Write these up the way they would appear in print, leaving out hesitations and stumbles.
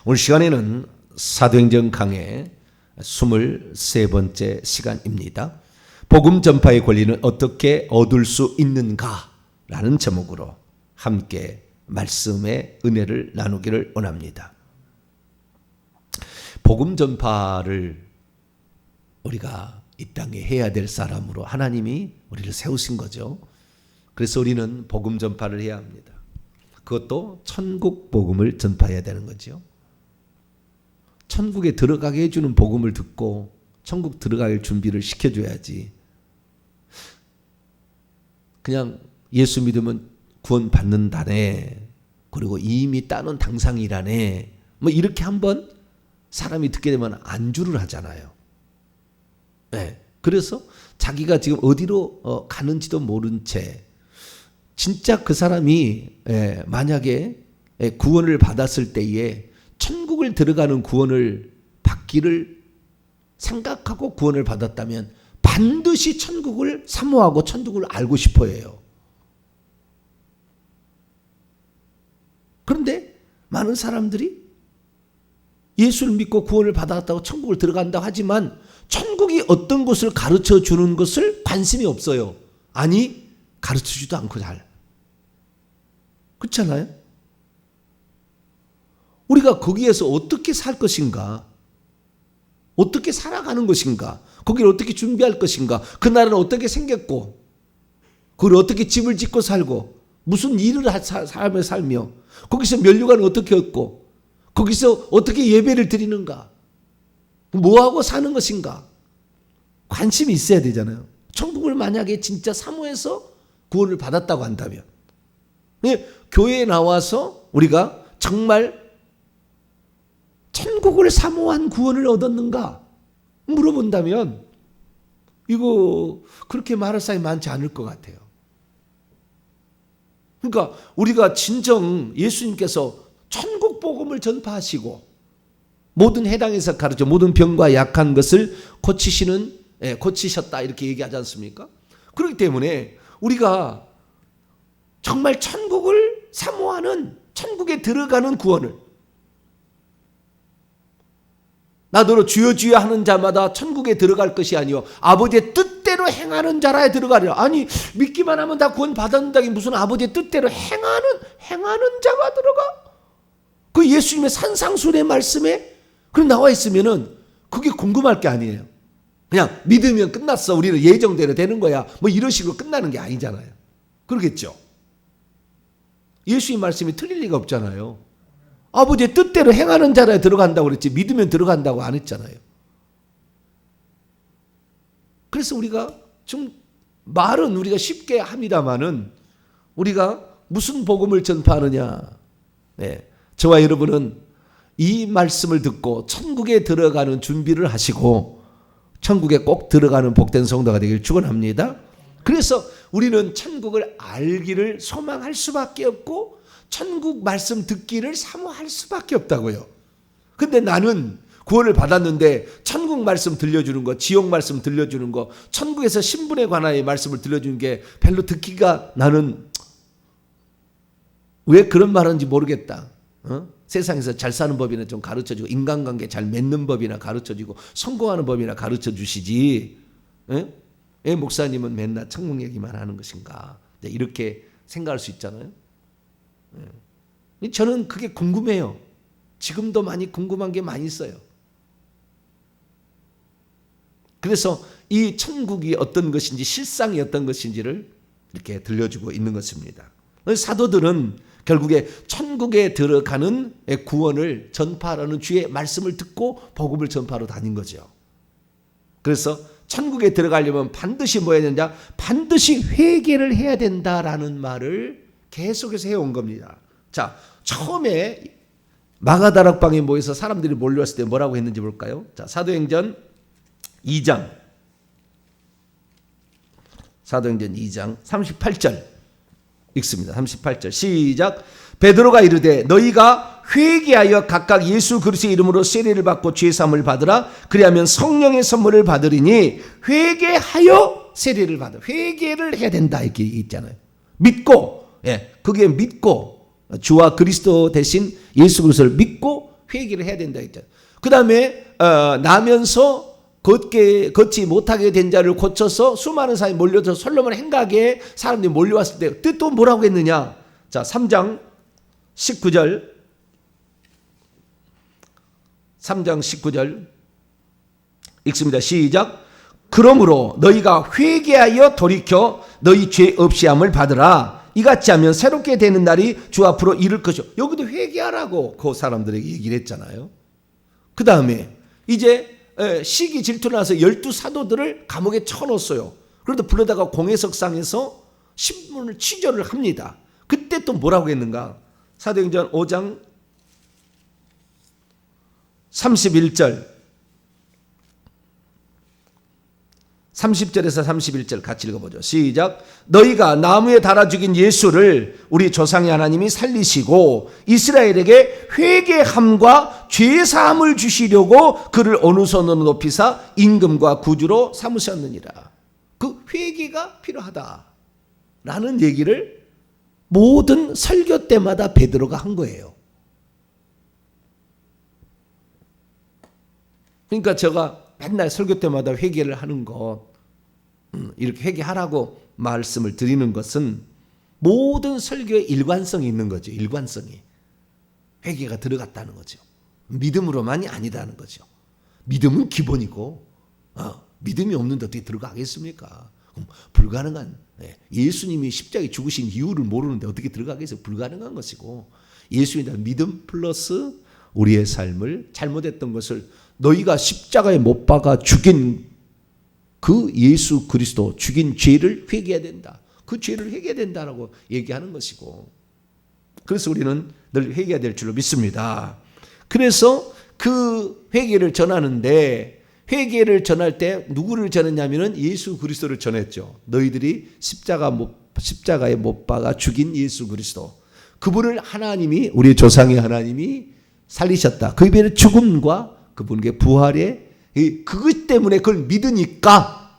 오늘 시간에는 사도행전 강의 23번째 시간입니다. 복음 전파의 권리는 어떻게 얻을 수 있는가? 라는 제목으로 함께 말씀의 은혜를 나누기를 원합니다. 복음 전파를 우리가 이 땅에 해야 될 사람으로 하나님이 우리를 세우신 거죠. 그래서 우리는 복음 전파를 해야 합니다. 그것도 천국 복음을 전파해야 되는 거죠. 천국에 들어가게 해주는 복음을 듣고 천국 들어갈 준비를 시켜줘야지. 그냥 예수 믿으면 구원 받는다네, 그리고 이미 따는 당상이라네, 뭐 이렇게 한번 사람이 듣게 되면 안주를 하잖아요. 네. 그래서 자기가 지금 어디로 가는지도 모른 채, 진짜 그 사람이 만약에 구원을 받았을 때에 천국을 들어가는 구원을 받기를 생각하고 구원을 받았다면 반드시 천국을 사모하고 천국을 알고 싶어 해요. 그런데 많은 사람들이 예수를 믿고 구원을 받았다고 천국을 들어간다고 하지만 천국이 어떤 것을 가르쳐 주는 것을 관심이 없어요. 아니, 가르쳐 주지도 않고 잘. 그렇잖아요? 우리가 거기에서 어떻게 살 것인가? 어떻게 살아가는 것인가? 거기를 어떻게 준비할 것인가? 그 나라는 어떻게 생겼고, 그걸 어떻게 집을 짓고 살고, 무슨 일을 살며, 거기서 면류관을 어떻게 얻고, 거기서 어떻게 예배를 드리는가? 뭐하고 사는 것인가? 관심이 있어야 되잖아요. 천국을 만약에 진짜 사모해서 구원을 받았다고 한다면, 교회에 나와서 우리가 정말 천국을 사모한 구원을 얻었는가 물어본다면 이거 그렇게 말할 사람이 많지 않을 것 같아요. 그러니까 우리가 진정 예수님께서 천국 복음을 전파하시고 모든 해당에서 가르쳐 모든 병과 약한 것을 고치셨다 이렇게 얘기하지 않습니까? 그렇기 때문에 우리가 정말 천국을 사모하는, 천국에 들어가는 구원을, 나더러 주여 주여 하는 자마다 천국에 들어갈 것이 아니요 아버지의 뜻대로 행하는 자라에 들어가리라. 아니, 믿기만 하면 다 구원 받았는다기 무슨 아버지의 뜻대로 행하는 자가 들어가? 그 예수님의 산상수훈의 말씀에 그렇게 나와 있으면은 그게 궁금할 게 아니에요. 그냥 믿으면 끝났어, 우리는 예정대로 되는 거야, 뭐 이런 식으로 끝나는 게 아니잖아요. 그러겠죠? 예수의 말씀이 틀릴 리가 없잖아요. 아버지의 뜻대로 행하는 자라에 들어간다고 그랬지 믿으면 들어간다고 안 했잖아요. 그래서 우리가 좀 말은 우리가 쉽게 합니다마는 우리가 무슨 복음을 전파하느냐. 네. 저와 여러분은 이 말씀을 듣고 천국에 들어가는 준비를 하시고 천국에 꼭 들어가는 복된 성도가 되길 축원합니다. 그래서 우리는 천국을 알기를 소망할 수밖에 없고 천국 말씀 듣기를 사모할 수밖에 없다고요. 근데 나는 구원을 받았는데 천국 말씀 들려주는 거, 지옥 말씀 들려주는 거, 천국에서 신분에 관하여 말씀을 들려주는 게 별로 듣기가, 나는 왜 그런 말 하는지 모르겠다. 세상에서 잘 사는 법이나 좀 가르쳐주고 인간관계 잘 맺는 법이나 가르쳐주고 성공하는 법이나 가르쳐주시지, 목사님은 맨날 천국 얘기만 하는 것인가, 이렇게 생각할 수 있잖아요. 저는 그게 궁금해요. 지금도 많이 궁금한 게 많이 있어요. 그래서 이 천국이 어떤 것인지, 실상이 어떤 것인지를 이렇게 들려주고 있는 것입니다. 사도들은 결국에 천국에 들어가는 구원을 전파하라는 주의 말씀을 듣고 복음을 전파하러 다닌 거죠. 그래서 천국에 들어가려면 반드시 뭐 해야 된다? 반드시 회개를 해야 된다라는 말을 계속해서 해온 겁니다. 자, 처음에 마가다락방에 모여서 사람들이 몰려왔을 때 뭐라고 했는지 볼까요? 자, 사도행전 2장 38절 읽습니다. 38절 시작. 베드로가 이르되 너희가 회개하여 각각 예수 그리스도의 이름으로 세례를 받고 죄 사함을 받으라. 그리하면 성령의 선물을 받으리니 회개하여 세례를 받아. 회개를 해야 된다 이렇게 있잖아요. 믿고, 그게 믿고 주와 그리스도 대신 예수 그리스도를 믿고 회개를 해야 된다 했잖아요. 그 다음에 나면서 걷지 못하게 된 자를 고쳐서 수많은 사람이 몰려들어서 솔로몬 행각에 사람들이 몰려왔을 때 또 뭐라고 했느냐. 자, 3장 19절 3장 19절 읽습니다. 시작. 그러므로 너희가 회개하여 돌이켜 너희 죄 없이함을 받으라. 이같이 하면 새롭게 되는 날이 주 앞으로 이를 것이요. 여기도 회개하라고 그 사람들에게 얘기를 했잖아요. 그 다음에 이제 시기 질투를 나서 12사도들을 감옥에 쳐넣었어요. 그래도 불러다가 공회석상에서 신문을 취조를 합니다. 그때 또 뭐라고 했는가. 사도행전 5장 31절 30절에서 31절 같이 읽어보죠. 시작. 너희가 나무에 달아 죽인 예수를 우리 조상의 하나님이 살리시고 이스라엘에게 회개함과 죄사함을 주시려고 그를 어느 손으로 높이사 임금과 구주로 삼으셨느니라. 그 회개가 필요하다라는 얘기를 모든 설교 때마다 베드로가 한 거예요. 그러니까 제가 맨날 설교 때마다 회개를 하는 것, 이렇게 회개하라고 말씀을 드리는 것은 모든 설교에 일관성이 있는 거죠. 일관성이. 회개가 들어갔다는 거죠. 믿음으로만이 아니다는 거죠. 믿음은 기본이고 믿음이 없는데 어떻게 들어가겠습니까? 불가능한, 예수님이 십자가에 죽으신 이유를 모르는데 어떻게 들어가겠어요? 불가능한 것이고, 예수에 대한 믿음 플러스 우리의 삶을 잘못했던 것을 너희가 십자가에 못 박아 죽인 그 예수 그리스도 죽인 죄를 회개해야 된다. 그 죄를 회개해야 된다라고 얘기하는 것이고, 그래서 우리는 늘 회개해야 될 줄로 믿습니다. 그래서 그 회개를 전하는데, 회개를 전할 때 누구를 전했냐면은 예수 그리스도를 전했죠. 너희들이 십자가에 못 박아 죽인 예수 그리스도, 그분을 하나님이, 우리 조상의 하나님이 살리셨다. 그분의 죽음과 그분의 부활에, 그것 때문에 그걸 믿으니까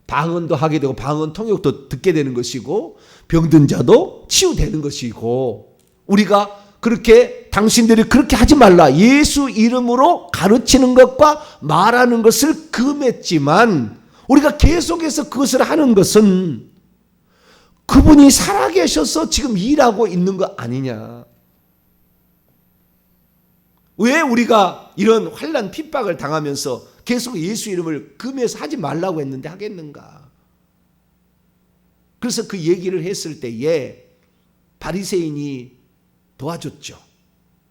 방언도 하게 되고 방언 통역도 듣게 되는 것이고 병든 자도 치유되는 것이고, 우리가 그렇게 당신들이 그렇게 하지 말라 예수 이름으로 가르치는 것과 말하는 것을 금했지만 우리가 계속해서 그것을 하는 것은 그분이 살아계셔서 지금 일하고 있는 거 아니냐. 왜 우리가 이런 환난 핍박을 당하면서 계속 예수 이름을 금해서 하지 말라고 했는데 하겠는가. 그래서 그 얘기를 했을 때에 바리새인이 도와줬죠.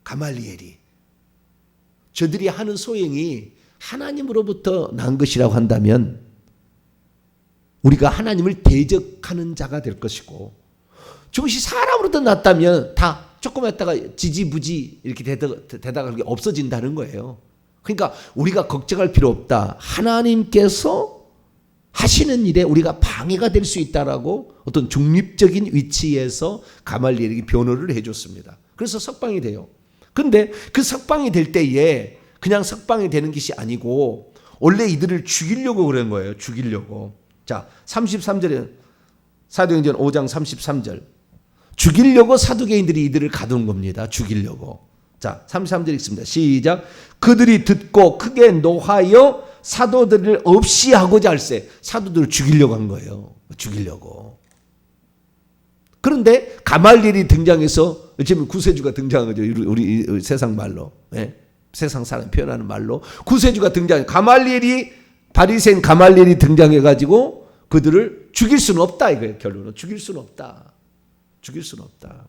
가말리엘이. 저들이 하는 소행이 하나님으로부터 난 것이라고 한다면 우리가 하나님을 대적하는 자가 될 것이고, 저것이 사람으로부터 났다면 다 조금 했다가 지지부지 이렇게 되다가 그게 없어진다는 거예요. 그러니까 우리가 걱정할 필요 없다. 하나님께서 하시는 일에 우리가 방해가 될 수 있다라고 어떤 중립적인 위치에서 가말리엘에게 변호를 해줬습니다. 그래서 석방이 돼요. 그런데 그 석방이 될 때에 그냥 석방이 되는 것이 아니고 원래 이들을 죽이려고 그런 거예요. 죽이려고. 자, 33절에 사도행전 5장 33절. 죽이려고 사두개인들이 이들을 가둔 겁니다. 죽이려고. 자, 33절 읽습니다. 시작. 그들이 듣고 크게 노하여 사도들을 없이 하고자 할세. 사도들을 죽이려고 한 거예요. 죽이려고. 그런데 가말리엘이 등장해서, 지금 구세주가 등장한 거죠. 우리 세상 말로. 네? 세상 사람 표현하는 말로. 구세주가 등장해. 바리새인 가말리엘이 등장해가지고 그들을 죽일 수는 없다. 이거예요. 결론은. 죽일 수는 없다. 죽일 수는 없다.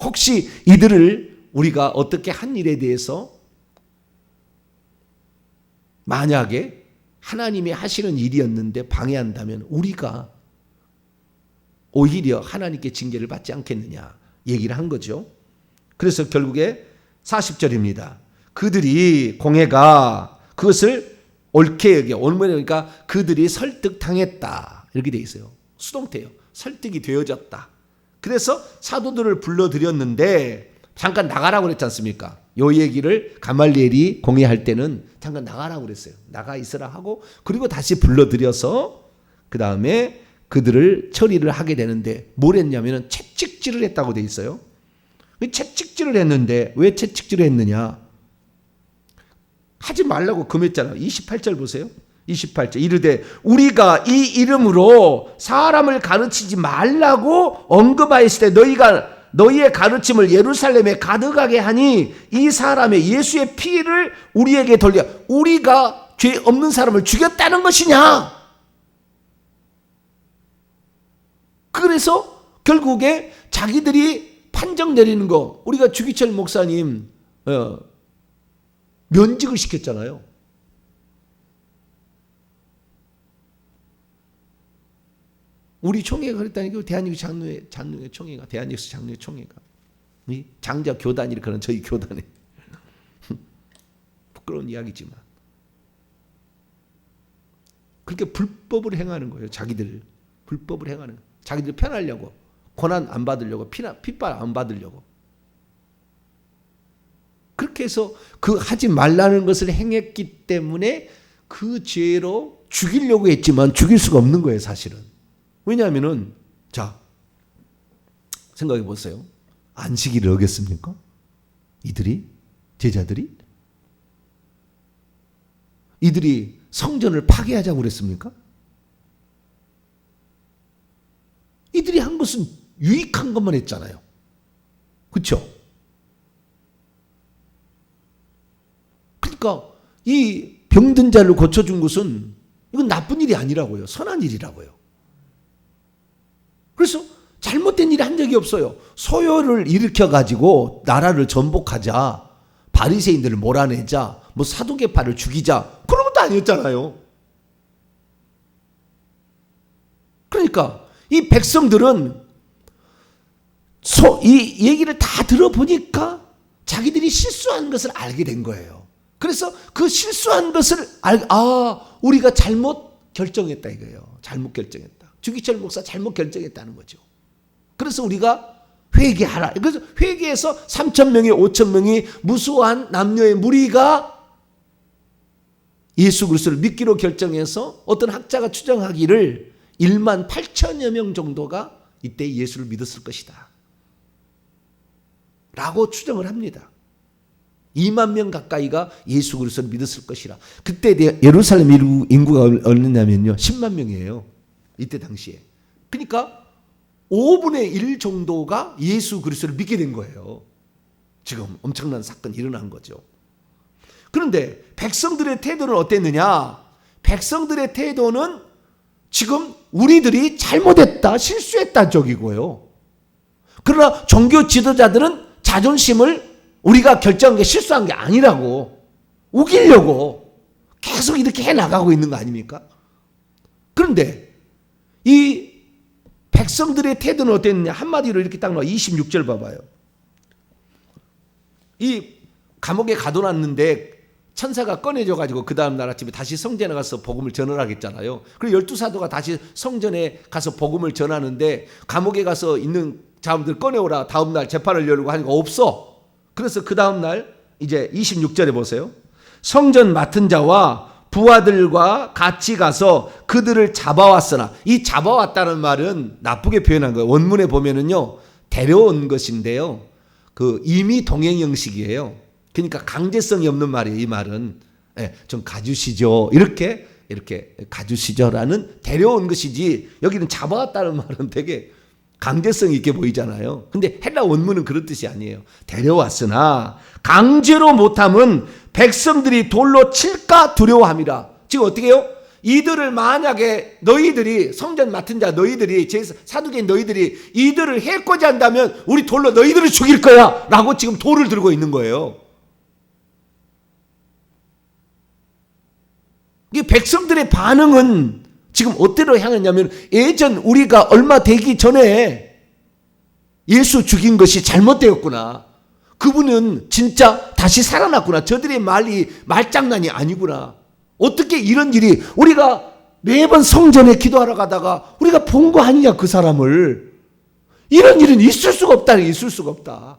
혹시 이들을 우리가 어떻게 한 일에 대해서 만약에 하나님이 하시는 일이었는데 방해한다면 우리가 오히려 하나님께 징계를 받지 않겠느냐 얘기를 한 거죠. 그래서 결국에 40절입니다. 그들이 공회가 그것을 옳게 여겨. 그러니까 그들이 설득당했다. 이렇게 돼 있어요. 수동태요. 설득이 되어졌다. 그래서 사도들을 불러들였는데 잠깐 나가라고 그랬지 않습니까? 요 얘기를 가말리엘이 공회할 때는 잠깐 나가라고 그랬어요. 나가 있으라 하고, 그리고 다시 불러들여서 그 다음에 그들을 처리를 하게 되는데 뭘 했냐면 채찍질을 했다고 돼 있어요. 채찍질을 했는데 왜 채찍질을 했느냐? 하지 말라고 금했잖아요. 28절 보세요. 28절 이르되 우리가 이 이름으로 사람을 가르치지 말라고 언급하였을 때 너희의 가르침을 예루살렘에 가득하게 하니 이 사람의 예수의 피를 우리에게 돌려 우리가 죄 없는 사람을 죽였다는 것이냐. 그래서 결국에 자기들이 판정 내리는 거 우리가 주기철 목사님 면직을 시켰잖아요. 우리 총회가 그랬다니까. 대한민국 장로회 총회가 대한민국 장로회 총회가 장자 교단이 그런 저희 교단에 부끄러운 이야기지만 그렇게 불법을 행하는 거예요. 자기들 불법을 행하는 거예요. 자기들 편하려고 고난 안 받으려고 핍박 안 받으려고 그렇게 해서 그 하지 말라는 것을 행했기 때문에 그 죄로 죽이려고 했지만 죽일 수가 없는 거예요. 사실은. 왜냐하면은 자 생각해 보세요. 안식일을 어겼습니까? 이들이 제자들이 이들이 성전을 파괴하자고 그랬습니까? 이들이 한 것은 유익한 것만 했잖아요. 그렇죠? 그러니까 이 병든 자를 고쳐준 것은 이건 나쁜 일이 아니라고요. 선한 일이라고요. 그래서 잘못된 일이 한 적이 없어요. 소요를 일으켜가지고 나라를 전복하자, 바리새인들을 몰아내자, 뭐 사두개파를 죽이자 그런 것도 아니었잖아요. 그러니까 이 백성들은 이 얘기를 다 들어보니까 자기들이 실수한 것을 알게 된 거예요. 그래서 그 실수한 것을 우리가 잘못 결정했다 이거예요. 잘못 결정했다. 주기철 목사 잘못 결정했다는 거죠. 그래서 우리가 회개하라. 그래서 회개해서 3,000명이 5,000명이 무수한 남녀의 무리가 예수 그리스도를 믿기로 결정해서 어떤 학자가 추정하기를 18,000여 명 정도가 이때 예수를 믿었을 것이다 라고 추정을 합니다. 2만 명 가까이가 예수 그리스도를 믿었을 것이라. 그때 예루살렘 인구가 얼마냐면요 10만 명이에요. 이때 당시에. 그러니까 5분의 1 정도가 예수 그리스도를 믿게 된 거예요. 지금 엄청난 사건이 일어난 거죠. 그런데 백성들의 태도는 어땠느냐? 백성들의 태도는 지금 우리들이 잘못했다, 실수했다 쪽이고요. 그러나 종교 지도자들은 자존심을 우리가 결정한 게 실수한 게 아니라고 우기려고 계속 이렇게 해나가고 있는 거 아닙니까? 그런데 이 백성들의 태도는 어땠느냐? 한마디로 이렇게 딱 나와. 26절 봐봐요. 이 감옥에 가둬놨는데 천사가 꺼내줘가지고 그 다음 날 아침에 다시 성전에 가서 복음을 전하라겠잖아요. 그리고 12사도가 다시 성전에 가서 복음을 전하는데 감옥에 가서 있는 자분들 꺼내오라. 다음 날 재판을 열고 하니까 없어. 그래서 그 다음 날 이제 26절에 보세요. 성전 맡은 자와 부하들과 같이 가서 그들을 잡아왔으나, 이 잡아왔다는 말은 나쁘게 표현한 거예요. 원문에 보면은요 데려온 것인데요 그 임의 동행 형식이에요. 그러니까 강제성이 없는 말이에요. 이 말은 좀 가주시죠 이렇게 가주시죠라는 데려온 것이지, 여기는 잡아왔다는 말은 되게 강제성 있게 보이잖아요. 근데 헬라 원문은 그런 뜻이 아니에요. 데려왔으나 강제로 못함은 백성들이 돌로 칠까 두려워함이라. 지금 어떻게 해요? 이들을 만약에 너희들이 성전 맡은 자 너희들이 사두개인 너희들이 이들을 해코지 한다면 우리 돌로 너희들을 죽일 거야 라고 지금 돌을 들고 있는 거예요. 이 백성들의 반응은 지금 어디로 향했냐면, 예전 우리가 얼마 되기 전에 예수 죽인 것이 잘못되었구나. 그분은 진짜 다시 살아났구나. 저들의 말이 말장난이 아니구나. 어떻게 이런 일이, 우리가 매번 성전에 기도하러 가다가 우리가 본 거 아니냐 그 사람을. 이런 일은 있을 수가 없다. 있을 수가 없다.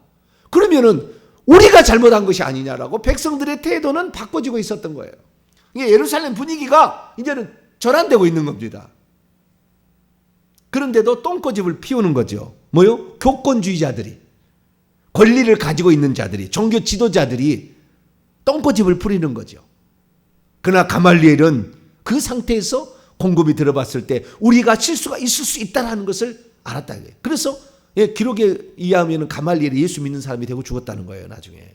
그러면은 우리가 잘못한 것이 아니냐라고 백성들의 태도는 바꿔지고 있었던 거예요. 이게 예루살렘 분위기가 이제는 전환되고 있는 겁니다. 그런데도 똥꼬집을 피우는 거죠. 뭐요? 교권주의자들이, 권리를 가지고 있는 자들이, 종교 지도자들이 똥꼬집을 부리는 거죠. 그러나 가말리엘은 그 상태에서 공급이 들어봤을 때 우리가 실수가 있을 수 있다는 것을 알았다. 그래서 기록에 의하면 가말리엘이 예수 믿는 사람이 되고 죽었다는 거예요. 나중에.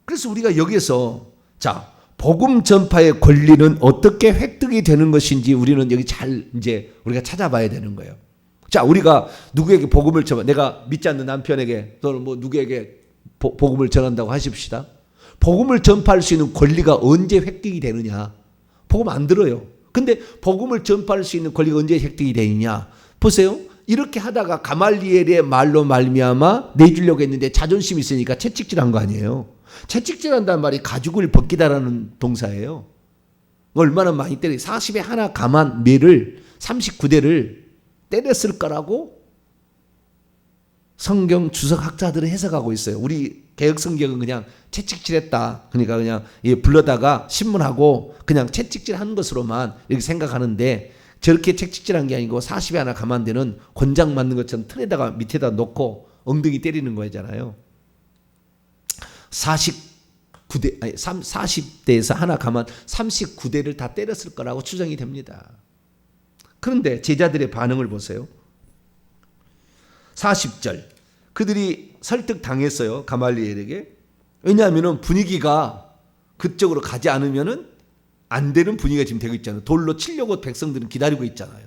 그래서 우리가 여기에서 자, 복음 전파의 권리는 어떻게 획득이 되는 것인지 우리는 여기 잘 이제 우리가 찾아봐야 되는 거예요. 자, 우리가 누구에게 복음을 전하, 내가 믿지 않는 남편에게 또는 뭐 누구에게 복음을 전한다고 하십시다. 복음을 전파할 수 있는 권리가 언제 획득이 되느냐? 복음 안 들어요. 근데 복음을 전파할 수 있는 권리가 언제 획득이 되느냐? 보세요. 이렇게 하다가 가말리엘의 말로 말미암아 내주려고 했는데 자존심이 있으니까 채찍질한 거 아니에요. 채찍질한다는 말이 가죽을 벗기다라는 동사예요. 얼마나 많이 때려. 40에 하나 가만 매를 39대를 때렸을 거라고 성경 주석학자들은 해석하고 있어요. 우리 개혁 성경은 그냥 채찍질했다. 그러니까 그냥 불러다가 신문하고 그냥 채찍질한 것으로만 이렇게 생각하는데 저렇게 채찍질한 게 아니고 40에 하나 가만대는 권장 맞는 것처럼 틀에다가 밑에다 놓고 엉덩이 때리는 거잖아요. 40대에서 하나 가만 39대를 다 때렸을 거라고 추정이 됩니다. 그런데 제자들의 반응을 보세요. 40절. 그들이 설득당했어요. 가말리엘에게. 왜냐하면 분위기가 그쪽으로 가지 않으면 안 되는 분위기가 지금 되고 있잖아요. 돌로 치려고 백성들은 기다리고 있잖아요.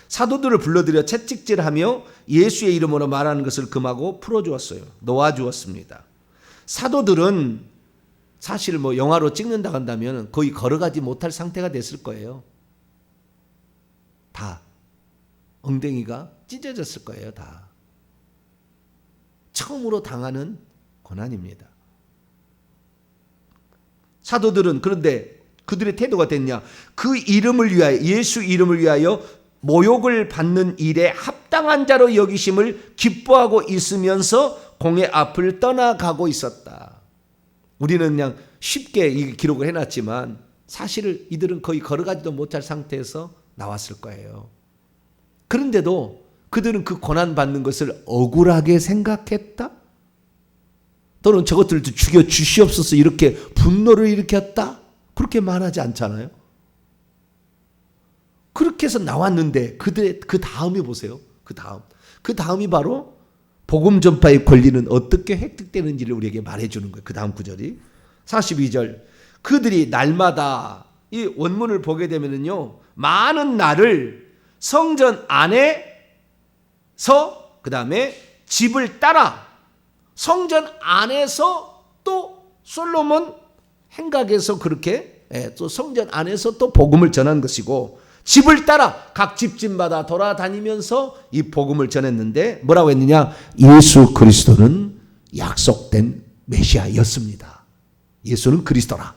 사도들을 불러들여 채찍질하며 예수의 이름으로 말하는 것을 금하고 풀어주었어요. 놓아주었습니다. 사도들은 사실 뭐 영화로 찍는다 한다면 거의 걸어가지 못할 상태가 됐을 거예요. 다. 엉덩이가 찢어졌을 거예요. 다. 처음으로 당하는 고난입니다. 사도들은 그런데 그들의 태도가 됐냐? 그 이름을 위하여, 예수 이름을 위하여 모욕을 받는 일에 합당한 자로 여기심을 기뻐하고 있으면서 공회 앞을 떠나가고 있었다. 우리는 그냥 쉽게 이 기록을 해놨지만 사실 이들은 거의 걸어가지도 못할 상태에서 나왔을 거예요. 그런데도 그들은 그 고난받는 것을 억울하게 생각했다? 또는 저것들도 죽여 주시옵소서 이렇게 분노를 일으켰다? 그렇게 말하지 않잖아요. 그렇게 해서 나왔는데 그들의 그 다음이 보세요. 그 다음이 바로 복음 전파의 권리는 어떻게 획득되는지를 우리에게 말해주는 거예요. 그 다음 구절이 42절. 그들이 날마다 이 원문을 보게 되면요, 많은 날을 성전 안에서 그 다음에 집을 따라 성전 안에서 또 솔로몬 행각에서 그렇게 또 성전 안에서 또 복음을 전한 것이고 집을 따라 각 집집마다 돌아다니면서 이 복음을 전했는데 뭐라고 했느냐? 예수 그리스도는 약속된 메시아였습니다. 예수는 그리스도라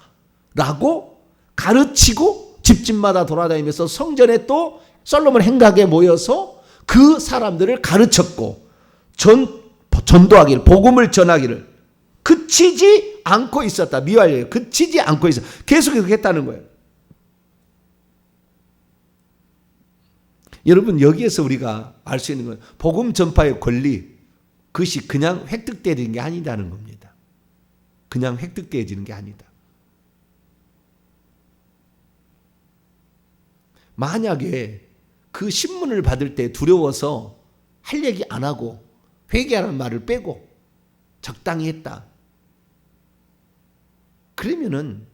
라고 가르치고 집집마다 돌아다니면서 성전에 또 솔로몬 행각에 모여서 그 사람들을 가르쳤고 전도하기를, 복음을 전하기를 그치지 않고 있었다. 미완료예요. 그치지 않고 있었다. 계속 그렇게 했다는 거예요. 여러분, 여기에서 우리가 알 수 있는 건 복음 전파의 권리, 그것이 그냥 획득되는 게 아니다는 겁니다. 그냥 획득되어지는 게 아니다. 만약에 그 신문을 받을 때 두려워서 할 얘기 안 하고 회개하는 말을 빼고 적당히 했다. 그러면은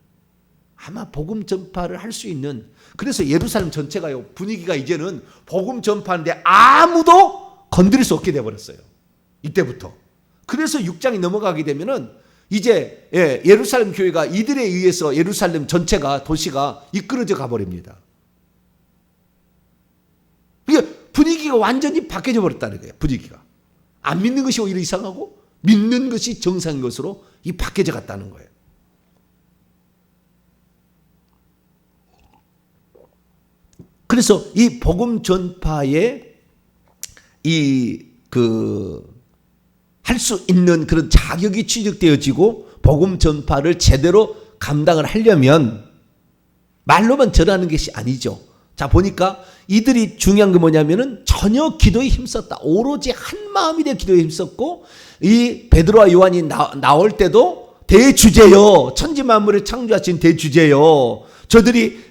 아마 복음 전파를 할 수 있는, 그래서 예루살렘 전체가요, 분위기가 이제는 복음 전파하는데 아무도 건드릴 수 없게 돼버렸어요. 이때부터. 그래서 6장이 넘어가게 되면은 이제 예루살렘 교회가 이들에 의해서 예루살렘 전체가, 도시가 이끌어져 가버립니다. 그러니까 분위기가 완전히 바뀌어져 버렸다는 거예요. 분위기가. 안 믿는 것이 오히려 이상하고 믿는 것이 정상인 것으로 이 바뀌어져 갔다는 거예요. 그래서 이 복음 전파에 할 수 있는 그런 자격이 취득되어지고 복음 전파를 제대로 감당을 하려면 말로만 전하는 것이 아니죠. 자, 보니까 이들이 중요한 게 뭐냐면은 전혀 기도에 힘썼다. 오로지 한 마음이 돼 기도에 힘썼고, 이 베드로와 요한이 나올 때도 대주제요, 천지 만물을 창조하신 대주제요, 저들이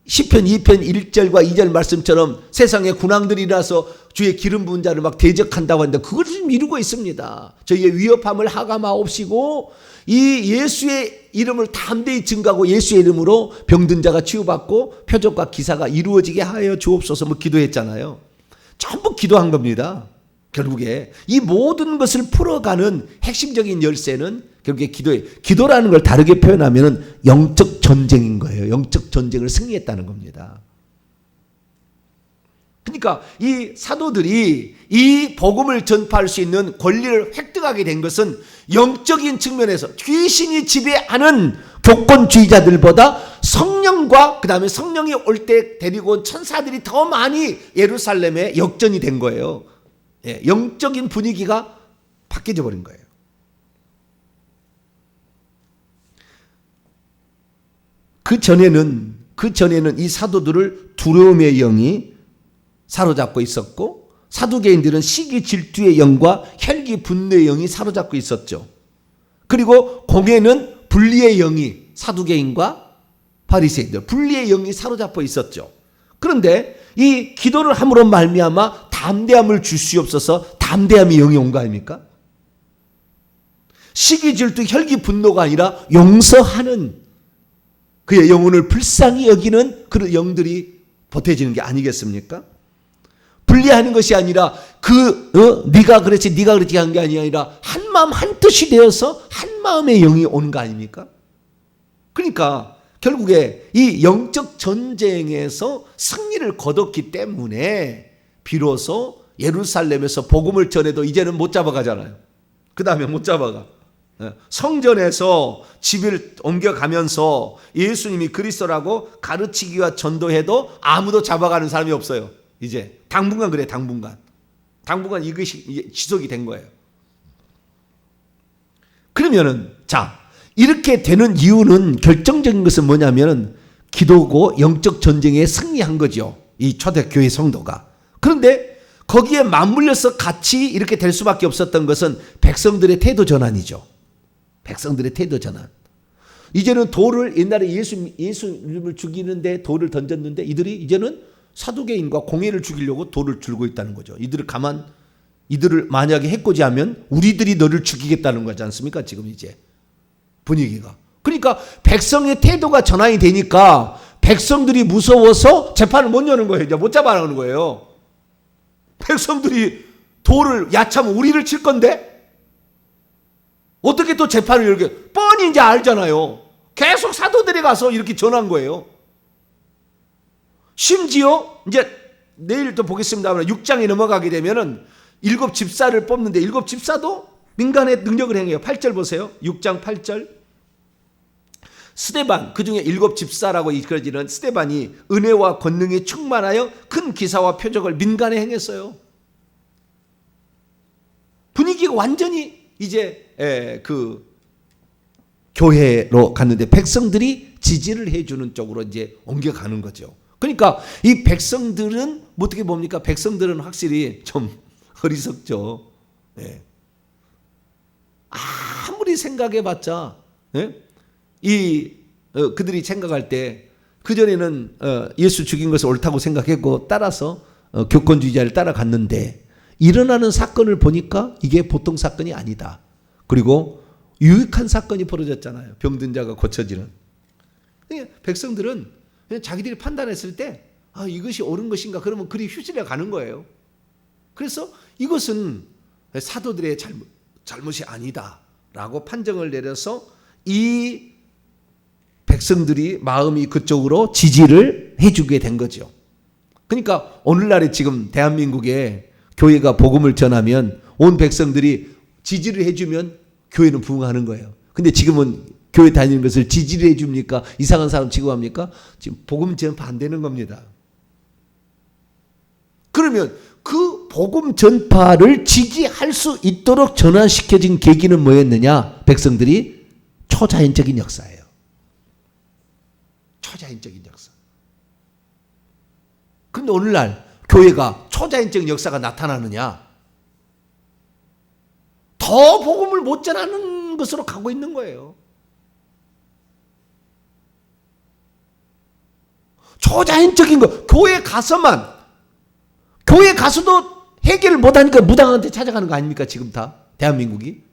시편 2편 1절과 2절 말씀처럼 세상에 군왕들이 일어나서 주의 기름 부은 자를 막 대적한다고 하는데 그것을 미루고 있습니다. 저희의 위협함을 하감하옵시고 이 예수의 이름을 담대히 증거하고 예수의 이름으로 병든 자가 치유받고 표적과 기사가 이루어지게 하여 주옵소서 뭐 기도했잖아요. 전부 기도한 겁니다. 결국에 이 모든 것을 풀어가는 핵심적인 열쇠는 결국에 기도예요. 기도라는 걸 다르게 표현하면 영적 전쟁인 거예요. 영적 전쟁을 승리했다는 겁니다. 그러니까 이 사도들이 이 복음을 전파할 수 있는 권리를 획득하게 된 것은 영적인 측면에서 귀신이 지배하는 교권주의자들보다 성령과 그 다음에 성령이 올 때 데리고 온 천사들이 더 많이 예루살렘에 역전이 된 거예요. 예, 영적인 분위기가 바뀌어 버린 거예요. 그 전에는 이 사도들을 두려움의 영이 사로잡고 있었고, 사두개인들은 시기 질투의 영과 혈기 분노의 영이 사로잡고 있었죠. 그리고 공회는 분리의 영이, 사두개인과 바리새인들 분리의 영이 사로잡고 있었죠. 그런데 이 기도를 함으로 말미암아 담대함을 주시옵소서, 담대함이 영이 온 거 아닙니까? 시기 질투 혈기 분노가 아니라 용서하는, 그의 영혼을 불쌍히 여기는 그런 영들이 보태지는 게 아니겠습니까? 분리하는 것이 아니라 네가 그랬지 네가 그랬지 한 게 아니라 한 마음 한 뜻이 되어서 한 마음의 영이 오는 거 아닙니까? 그러니까 결국에 이 영적 전쟁에서 승리를 거뒀기 때문에 비로소 예루살렘에서 복음을 전해도 이제는 못 잡아가잖아요. 그 다음에 못 잡아가. 성전에서 집을 옮겨가면서 예수님이 그리스도라고 가르치기와 전도해도 아무도 잡아가는 사람이 없어요. 이제 당분간 그래. 당분간 이것이 지속이 된 거예요. 그러면은 자, 이렇게 되는 이유는, 결정적인 것은 뭐냐면 기도고 영적 전쟁에 승리한 거죠, 이 초대교회 성도가. 그런데 거기에 맞물려서 같이 이렇게 될 수밖에 없었던 것은 백성들의 태도 전환이죠. 백성들의 태도 전환. 이제는 돌을, 옛날에 예수님을 죽이는데 돌을 던졌는데 이들이 이제는 사두개인과 공회를 죽이려고 돌을 들고 있다는 거죠. 이들을 만약에 해코지하면 우리들이 너를 죽이겠다는 거지 않습니까? 지금 이제 분위기가. 그러니까 백성의 태도가 전환이 되니까 백성들이 무서워서 재판을 못 여는 거예요. 이제 못 잡아가는 거예요. 백성들이 돌을 야차면 우리를 칠 건데 어떻게 또 재판을 열게? 뻔히 이제 알잖아요. 계속 사도들이 가서 이렇게 전한 거예요. 심지어 이제 내일 또 보겠습니다만 6장에 넘어가게 되면은 7 집사를 뽑는데 7 집사도 민간의 능력을 행해요. 8절 보세요. 6장 8절. 스데반, 그중에 7 집사라고 이끌어지는 스데반이 은혜와 권능에 충만하여 큰 기사와 표적을 민간에 행했어요. 분위기가 완전히 이제 그 교회로 갔는데 백성들이 지지를 해주는 쪽으로 이제 옮겨가는 거죠. 그러니까 이 백성들은 어떻게 봅니까? 백성들은 확실히 좀 어리석죠. 예. 아무리 생각해봤자, 예? 그들이 생각할 때 그전에는 예수 죽인 것을 옳다고 생각했고 따라서 교권주의자를 따라갔는데 일어나는 사건을 보니까 이게 보통 사건이 아니다. 그리고 유익한 사건이 벌어졌잖아요. 병든 자가 고쳐지는. 백성들은 그냥 자기들이 판단했을 때 이것이 옳은 것인가, 그러면 그리 휘둘려 가는 거예요. 그래서 이것은 사도들의 잘못이 아니다라고 판정을 내려서 이 백성들이 마음이 그쪽으로 지지를 해주게 된 거죠. 그러니까 오늘날에 지금 대한민국에 교회가 복음을 전하면 온 백성들이 지지를 해주면 교회는 부흥하는 거예요. 근데 지금은 교회 다니는 것을 지지를 해줍니까? 이상한 사람 취급합니까? 지금 복음 전파 안 되는 겁니다. 그러면 그 복음 전파를 지지할 수 있도록 전환시켜진 계기는 뭐였느냐? 백성들이 초자연적인 역사예요. 초자연적인 역사. 그런데 오늘날 교회가 초자연적인 역사가 나타나느냐? 더 복음을 못 전하는 것으로 가고 있는 거예요. 초자연적인 거, 교회 가서도 해결을 못하니까 무당한테 찾아가는 거 아닙니까? 지금 다 대한민국이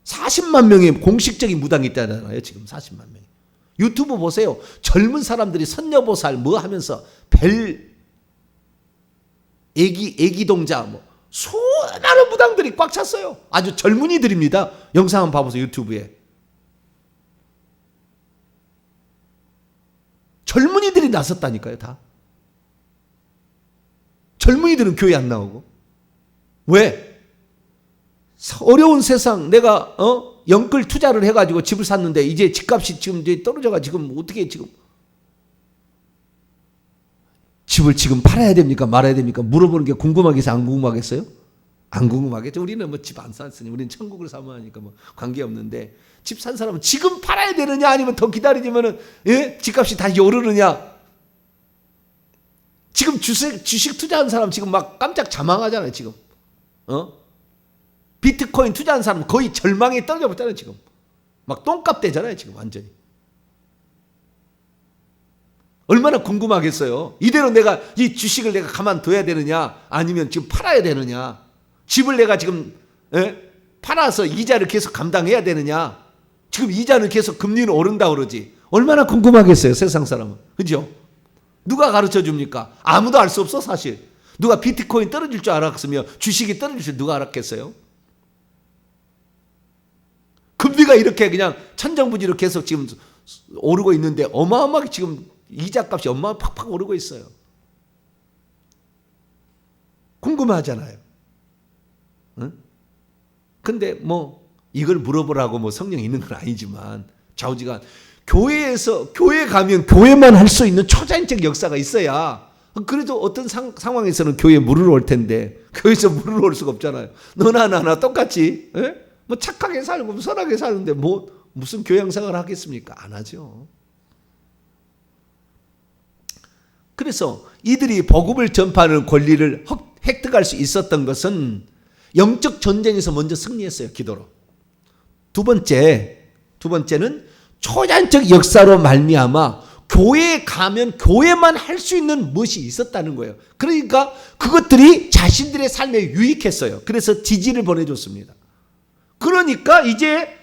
40만 명의 공식적인 무당이 있다잖아요. 지금 40만 명이. 유튜브 보세요. 젊은 사람들이 선녀보살 뭐 하면서 애기동자 뭐 수많은 무당들이 꽉 찼어요. 아주 젊은이들입니다. 영상 한번 봐보세요. 유튜브에. 젊은이들이 나섰다니까요. 다. 젊은이들은 교회 안 나오고. 왜? 어려운 세상 내가 영끌 투자를 해가지고 집을 샀는데 이제 집값이 지금 이제 떨어져가지고 지금 어떻게 지금 집을 지금 팔아야 됩니까? 말아야 됩니까? 물어보는 게 궁금하겠어요? 안 궁금하겠어요? 안 궁금하겠죠. 우리는 뭐 집 안 샀으니 우리는 천국을 사모하니까 뭐 관계없는데 집 산 사람은 지금 팔아야 되느냐 아니면 더 기다리면은 집값이 다시 오르느냐. 지금 주식 투자한 사람 지금 막 깜짝 자망하잖아요. 지금 비트코인 투자한 사람 거의 절망에 떨어져 버렸잖아요. 지금 막 똥값 되잖아요. 지금 완전히. 얼마나 궁금하겠어요. 이대로 내가 이 주식을 내가 가만둬야 되느냐 아니면 지금 팔아야 되느냐. 집을 내가 지금 팔아서 이자를 계속 감당해야 되느냐. 지금 이자는 계속 금리는 오른다 그러지. 얼마나 궁금하겠어요. 세상 사람은. 그죠? 누가 가르쳐 줍니까? 아무도 알 수 없어 사실. 누가 비트코인 떨어질 줄 알았으며 주식이 떨어질 줄 누가 알았겠어요? 금리가 이렇게 그냥 천정부지로 계속 지금 오르고 있는데 어마어마하게 지금 이자값이 어마어마하게 팍팍 오르고 있어요. 궁금하잖아요. 응? 근데 뭐 이걸 물어보라고 뭐 성령이 있는 건 아니지만 좌우지간 교회에 가면 교회만 할 수 있는 초자연적 역사가 있어야 그래도 어떤 상황에서는 교회에 물을 올 텐데 교회에서 물을 올 수가 없잖아요. 너나 나나 똑같이 뭐 착하게 살고 선하게 사는데 뭐 무슨 교양생활을 하겠습니까? 안 하죠. 그래서 이들이 복음을 전파하는 권리를 획득할 수 있었던 것은 영적 전쟁에서 먼저 승리했어요. 기도로. 두 번째는 초자연적 역사로 말미암아 교회에 가면 교회만 할 수 있는 무엇이 있었다는 거예요. 그러니까 그것들이 자신들의 삶에 유익했어요. 그래서 지지를 보내줬습니다. 그러니까 이제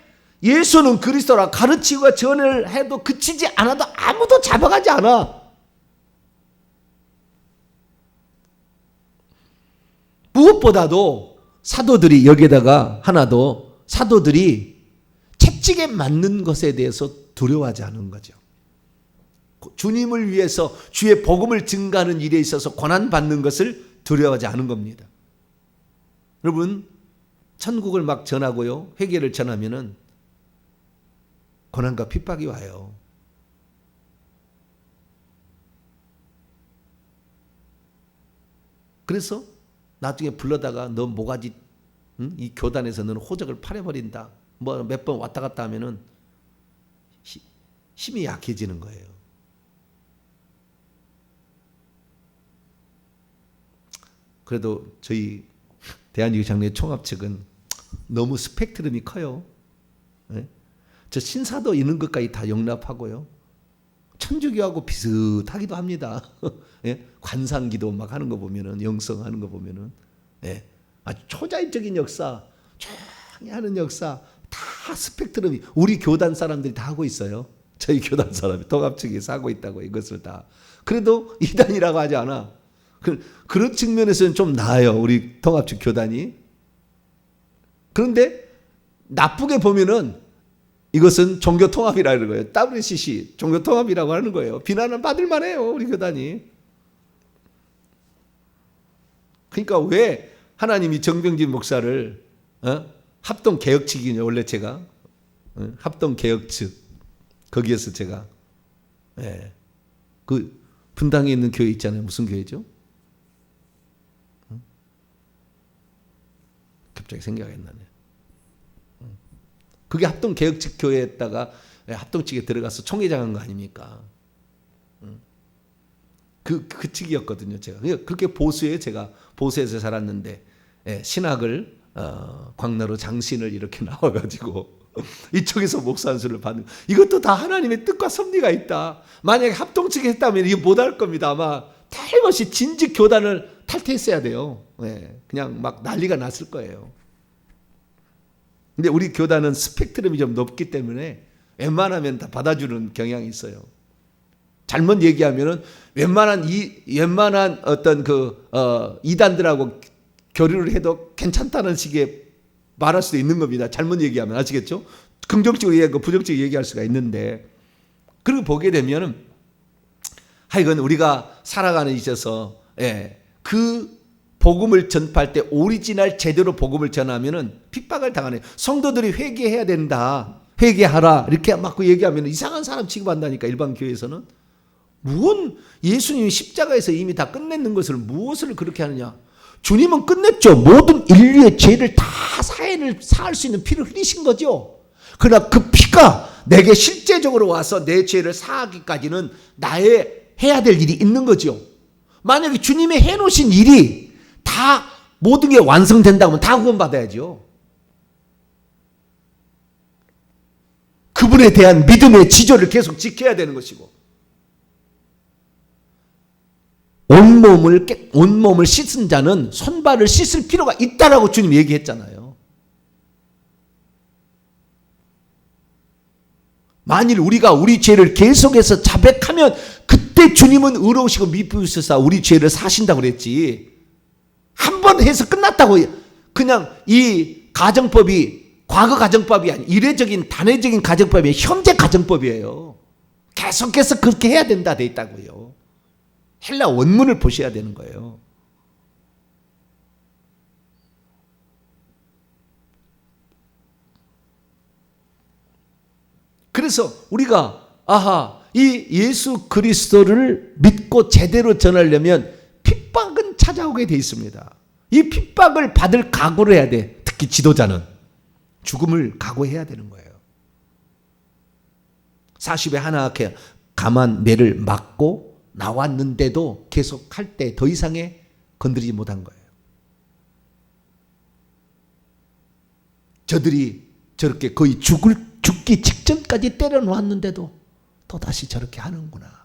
예수는 그리스도라 가르치고 전을 해도 그치지 않아도 아무도 잡아가지 않아. 무엇보다도 사도들이 여기에다가 하나도 사도들이 채찍에 맞는 것에 대해서 두려워하지 않은 거죠. 주님을 위해서 주의 복음을 증가하는 일에 있어서 고난받는 것을 두려워하지 않은 겁니다. 여러분 천국을 막 전하고요. 회개를 전하면은 고난과 핍박이 와요. 그래서 나중에 불러다가 너 모가지 이 교단에서 너는 호적을 팔아버린다. 뭐 몇 번 왔다 갔다 하면은 힘이 약해지는 거예요. 그래도 저희 대한유교장로회 총합 측은 너무 스펙트럼이 커요. 저 신사도 있는 것까지 다 용납하고요. 천주교하고 비슷하기도 합니다. 관상기도 막 하는 거 보면은 영성하는 거 보면은 아주 초자연적인 역사, 조용히 하는 역사 다 스펙트럼이 우리 교단 사람들이 다 하고 있어요. 저희 교단 사람이 통합 측에서 하고 있다고 이것을 다. 그래도 이단이라고 하지 않아. 그런 측면에서는 좀 나아요. 우리 통합 측 교단이. 그런데 나쁘게 보면은 이것은 종교통합이라 이런 거예요. WCC 종교통합이라고 하는 거예요. 비난은 받을 만해요. 우리 교단이. 그러니까 왜 하나님이 정병진 목사를 합동개혁 측이냐 원래 제가 합동개혁 측 거기에서 제가 그 분당에 있는 교회 있잖아요. 무슨 교회죠? 갑자기 생각이 안 나네. 그게 합동개혁 측 교회에다가 합동 측에 들어가서 총회장 한 거 아닙니까? 그 측이었거든요. 제가 그렇게 보수에 제가 보수에서 자랐는데 신학을 광나루 장신을 이렇게 나와가지고 이쪽에서 목사 안수를 받는 이것도 다 하나님의 뜻과 섭리가 있다. 만약에 합동측에 했다면 이거 못할 겁니다. 아마 틀림없이 진즉 교단을 탈퇴했어야 돼요. 그냥 막 난리가 났을 거예요. 근데 우리 교단은 스펙트럼이 좀 높기 때문에 웬만하면 다 받아주는 경향이 있어요. 잘못 얘기하면은 웬만한 어떤 이단들하고 교류를 해도 괜찮다는 식의 말할 수도 있는 겁니다. 잘못 얘기하면 아시겠죠? 긍정적으로 얘기하고 부정적으로 얘기할 수가 있는데 그리고 보게 되면은 하여간 우리가 살아가는 데 있어서 그 복음을 전파할 때 오리지널 제대로 복음을 전하면은 핍박을 당하네. 성도들이 회개해야 된다. 회개하라. 이렇게 막 얘기하면 이상한 사람 취급한다니까 일반 교회에서는. 예수님이 십자가에서 이미 다 끝냈는 것을 무엇을 그렇게 하느냐. 주님은 끝냈죠. 모든 인류의 죄를 다 사해를 사할 수 있는 피를 흘리신 거죠. 그러나 그 피가 내게 실제적으로 와서 내 죄를 사하기까지는 나의 해야 될 일이 있는 거죠. 만약에 주님이 해놓으신 일이 다 모든 게 완성된다면 다 구원받아야죠. 그분에 대한 믿음의 지조를 계속 지켜야 되는 것이고 온몸을 씻은 자는 손발을 씻을 필요가 있다라고 주님 얘기했잖아요. 만일 우리가 우리 죄를 계속해서 자백하면 그때 주님은 의로우시고 미쁘시사 우리 죄를 사신다고 그랬지. 한 번 해서 끝났다고. 그냥 이 가정법이 과거 가정법이 아니라 이례적인 단회적인 가정법이 현재 가정법이에요. 계속해서 그렇게 해야 된다 돼 있다고요. 헬라 원문을 보셔야 되는 거예요. 그래서 우리가 이 예수 그리스도를 믿고 제대로 전하려면 핍박은 찾아오게 돼 있습니다. 이 핍박을 받을 각오를 해야 돼. 특히 지도자는 죽음을 각오해야 되는 거예요. 40에 하나님께 감한 매를 맞고 나왔는데도 계속 할 때 더 이상의 건드리지 못한 거예요. 저들이 저렇게 거의 죽기 직전까지 때려 놓았는데도 또다시 저렇게 하는구나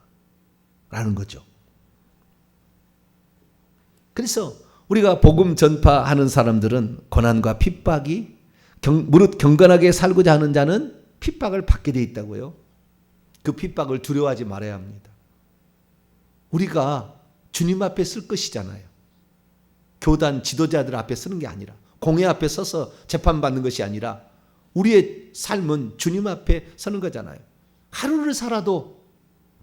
라는 거죠. 그래서 우리가 복음 전파하는 사람들은 고난과 핍박이 무릇 경건하게 살고자 하는 자는 핍박을 받게 돼 있다고요. 그 핍박을 두려워하지 말아야 합니다. 우리가 주님 앞에 쓸 것이잖아요. 교단 지도자들 앞에 쓰는 게 아니라 공회 앞에 서서 재판받는 것이 아니라 우리의 삶은 주님 앞에 서는 거잖아요. 하루를 살아도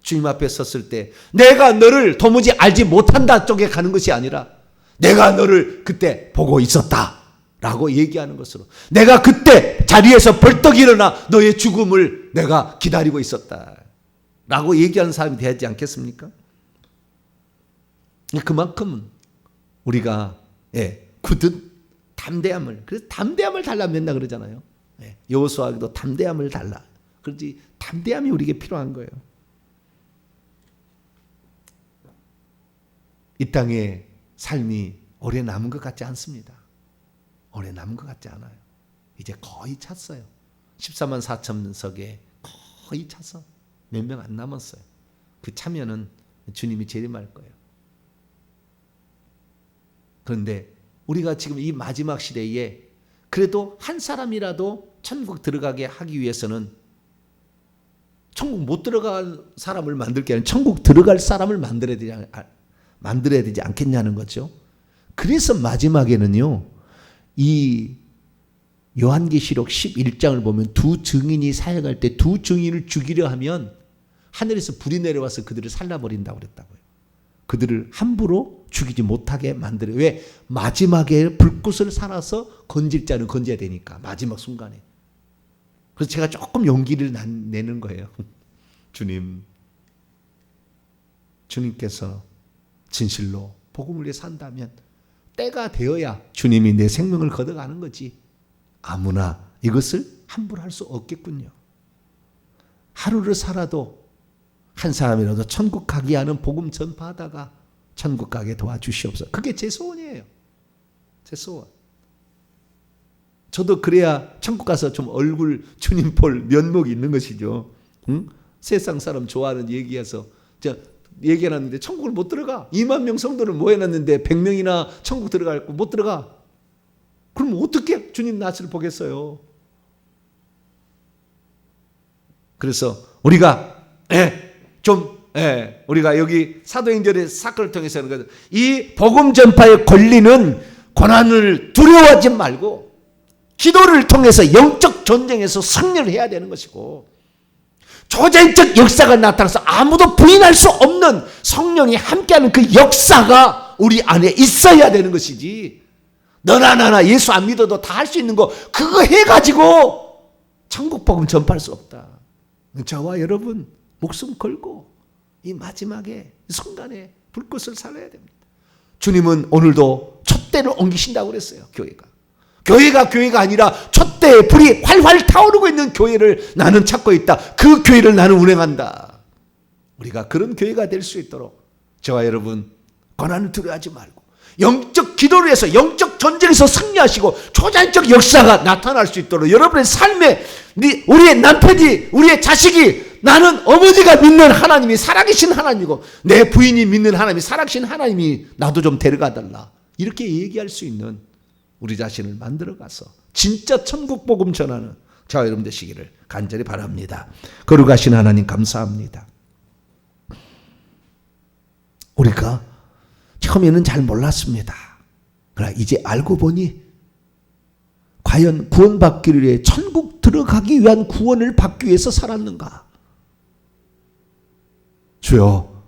주님 앞에 섰을 때 내가 너를 도무지 알지 못한다 쪽에 가는 것이 아니라 내가 너를 그때 보고 있었다 라고 얘기하는 것으로 내가 그때 자리에서 벌떡 일어나 너의 죽음을 내가 기다리고 있었다 라고 얘기하는 사람이 되지 않겠습니까? 그만큼 우리가 굳은 담대함을, 그래서 담대함을 달라 맨날 그러잖아요. 여호수아에게도 담대함을 달라. 그렇지, 담대함이 우리에게 필요한 거예요. 이 땅의 삶이 오래 남은 것 같지 않습니다. 오래 남은 것 같지 않아요. 이제 거의 찼어요. 14만 4천 석에 거의 차서 몇 명 안 남았어요. 그 차면은 주님이 재림할 거예요. 그런데 우리가 지금 이 마지막 시대에 그래도 한 사람이라도 천국 들어가게 하기 위해서는 천국 못 들어갈 사람을 만들 게 아니라 천국 들어갈 사람을 만들어야 되지 않겠냐는 거죠. 그래서 마지막에는요, 이 요한계시록 11장을 보면 두 증인이 사역할 때 두 증인을 죽이려 하면 하늘에서 불이 내려와서 그들을 살라버린다고 그랬다고요. 그들을 함부로 죽이지 못하게 만들어요. 왜? 마지막에 불꽃을 살아서 건질 자는 건져야 되니까. 마지막 순간에. 그래서 제가 조금 용기를 내는 거예요. 주님께서 진실로 복음을 위해 산다면 때가 되어야 주님이 내 생명을 걷어가는 거지. 아무나 이것을 함부로 할 수 없겠군요. 하루를 살아도 한 사람이라도 천국 가게 하는 복음 전파하다가 천국 가게 도와주시옵소서. 그게 제 소원이에요. 제 소원. 저도 그래야 천국 가서 좀 얼굴 주님 볼 면목이 있는 것이죠. 응? 세상 사람 좋아하는 얘기해서 얘기해놨는데 천국을 못 들어가. 2만 명 성도를 모여놨는데 100명이나 천국 들어가고 못 들어가. 그럼 어떻게 주님 낯을 보겠어요? 그래서 우리가 우리가 여기 사도행전의 사건을 통해서 이 복음 전파의 권리는 고난을 두려워하지 말고 기도를 통해서 영적 전쟁에서 승리를 해야 되는 것이고, 초자연적 역사가 나타나서 아무도 부인할 수 없는 성령이 함께하는 그 역사가 우리 안에 있어야 되는 것이지, 너나 나나 예수 안 믿어도 다 할 수 있는 거 그거 해가지고 천국 복음 전파할 수 없다. 저와 여러분 목숨 걸고 이 마지막에 이 순간에 불꽃을 살려야 됩니다. 주님은 오늘도 촛대를 옮기신다고 그랬어요. 교회가 아니라 촛대의 불이 활활 타오르고 있는 교회를 나는 찾고 있다. 그 교회를 나는 운행한다. 우리가 그런 교회가 될 수 있도록 저와 여러분 고난을 두려워하지 말고 영적 기도를 해서 영적 전쟁에서 승리하시고 초자연적 역사가 나타날 수 있도록 여러분의 삶에 우리의 남편이, 우리의 자식이, 나는 어머니가 믿는 하나님이 살아계신 하나님이고 내 부인이 믿는 하나님이 살아계신 하나님이 나도 좀 데려가 달라, 이렇게 얘기할 수 있는 우리 자신을 만들어가서 진짜 천국 복음 전하는 저와 여러분 되시기를 간절히 바랍니다. 거룩하신 하나님 감사합니다. 우리가 처음에는 잘 몰랐습니다. 그러나 이제 알고 보니 과연 구원받기를 위해 천국 들어가기 위한 구원을 받기 위해서 살았는가? 주여,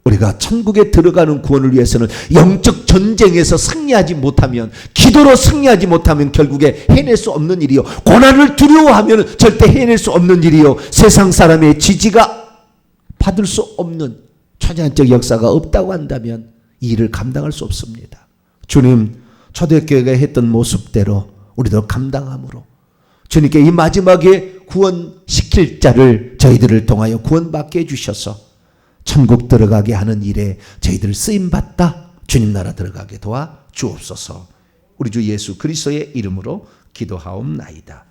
우리가 천국에 들어가는 구원을 위해서는 영적 전쟁에서 승리하지 못하면, 기도로 승리하지 못하면 결국에 해낼 수 없는 일이요, 고난을 두려워하면 절대 해낼 수 없는 일이요, 세상 사람의 지지가 받을 수 없는 초자연적 역사가 없다고 한다면 이 일을 감당할 수 없습니다. 주님, 초대교회가 했던 모습대로 우리도 감당함으로 주님께 이 마지막에 구원시킬 자를 저희들을 통하여 구원받게 해주셔서 천국 들어가게 하는 일에 저희들 쓰임받다 주님 나라 들어가게 도와 주옵소서. 우리 주 예수 그리스도의 이름으로 기도하옵나이다.